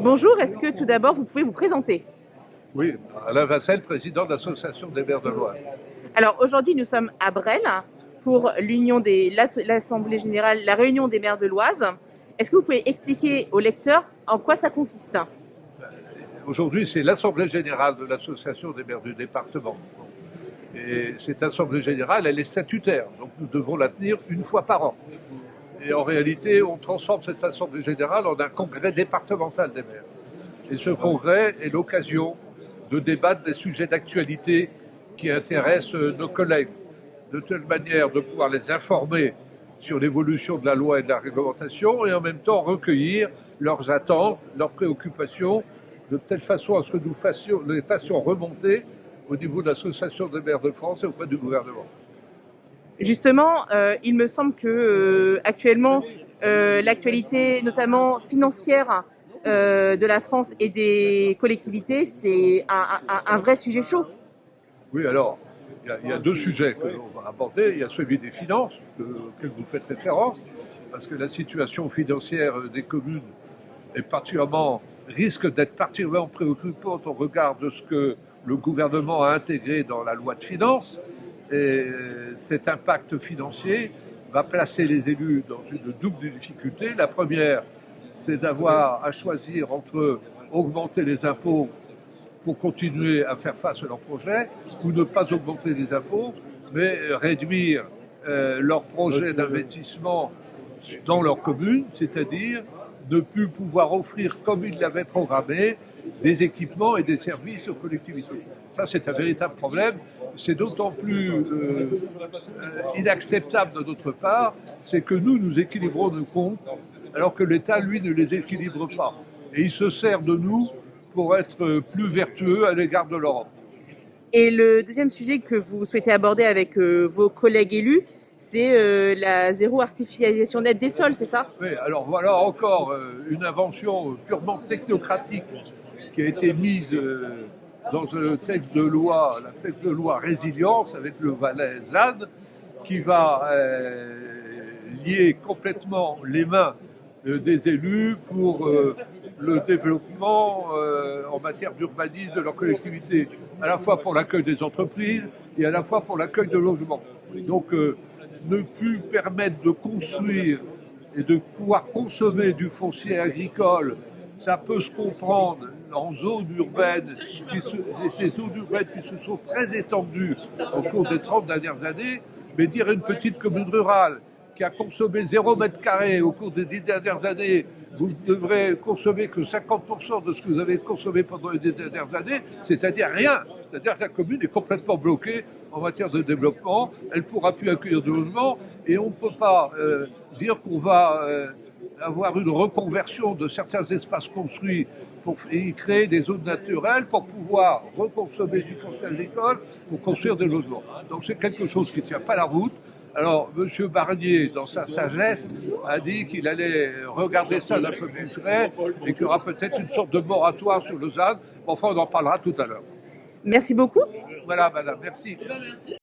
Bonjour, est-ce que tout d'abord vous pouvez vous présenter? Oui, Alain Vassel, président de l'Association des maires de l'Oise. Alors aujourd'hui nous sommes à Bresles pour l'Assemblée générale, la réunion des maires de l'Oise. Est-ce que vous pouvez expliquer aux lecteurs en quoi ça consiste? Aujourd'hui, c'est l'Assemblée générale de l'Association des maires du département. Et cette Assemblée générale, elle est statutaire, donc nous devons la tenir une fois par an. Et en réalité, on transforme cette Assemblée générale en un congrès départemental des maires. Et ce congrès est l'occasion de débattre des sujets d'actualité qui intéressent nos collègues, de telle manière de pouvoir les informer sur l'évolution de la loi et de la réglementation et en même temps recueillir leurs attentes, leurs préoccupations, de telle façon à ce que nous les fassions remonter au niveau de l'Association des maires de France et auprès du gouvernement. Justement, il me semble que actuellement, l'actualité, notamment financière, de la France et des collectivités, c'est un vrai sujet chaud. Oui, alors, il y a deux sujets que l'on va aborder. Il y a celui des finances, auquel vous faites référence, parce que la situation financière des communes risque d'être particulièrement préoccupante au regard de ce que le gouvernement a intégré dans la loi de finances. Et cet impact financier va placer les élus dans une double difficulté. La première, c'est d'avoir à choisir entre augmenter les impôts pour continuer à faire face à leurs projets ou ne pas augmenter les impôts, mais réduire leurs projets d'investissement dans leur commune, c'est-à-dire ne plus pouvoir offrir, comme ils l'avaient programmé, des équipements et des services aux collectivités. Ça, c'est un véritable problème. C'est d'autant plus inacceptable de notre part, c'est que nous équilibrons nos comptes, alors que l'État, lui, ne les équilibre pas. Et il se sert de nous pour être plus vertueux à l'égard de l'Europe. Et le deuxième sujet que vous souhaitez aborder avec vos collègues élus, c'est la zéro artificialisation nette des sols, c'est ça? Oui, alors voilà encore une invention purement technocratique qui a été mise dans le texte de loi, la texte de loi résilience avec le valet ZAN, qui va lier complètement les mains des élus pour le développement en matière d'urbanisme de leur collectivité, à la fois pour l'accueil des entreprises et à la fois pour l'accueil de logements. Donc ne plus permettre de construire et de pouvoir consommer du foncier agricole, ça peut se comprendre en zones urbaines, ces zones urbaines qui se sont très étendues au cours des 30 dernières années, mais dire à une petite commune rurale qui a consommé 0 mètre carré au cours des 10 dernières années, vous ne devrez consommer que 50% de ce que vous avez consommé pendant les 10 dernières années, c'est-à-dire rien. C'est-à-dire que la commune est complètement bloquée en matière de développement, elle ne pourra plus accueillir de logements, et on ne peut pas dire qu'on va avoir une reconversion de certains espaces construits pour y créer des zones naturelles pour pouvoir reconsommer du foncier agricole pour construire des logements. Donc c'est quelque chose qui ne tient pas la route. Alors, M. Barnier, dans sa sagesse, a dit qu'il allait regarder ça d'un peu plus près et qu'il y aura peut-être une sorte de moratoire sur Lausanne. Enfin, on en parlera tout à l'heure. Merci beaucoup. Voilà, madame, merci.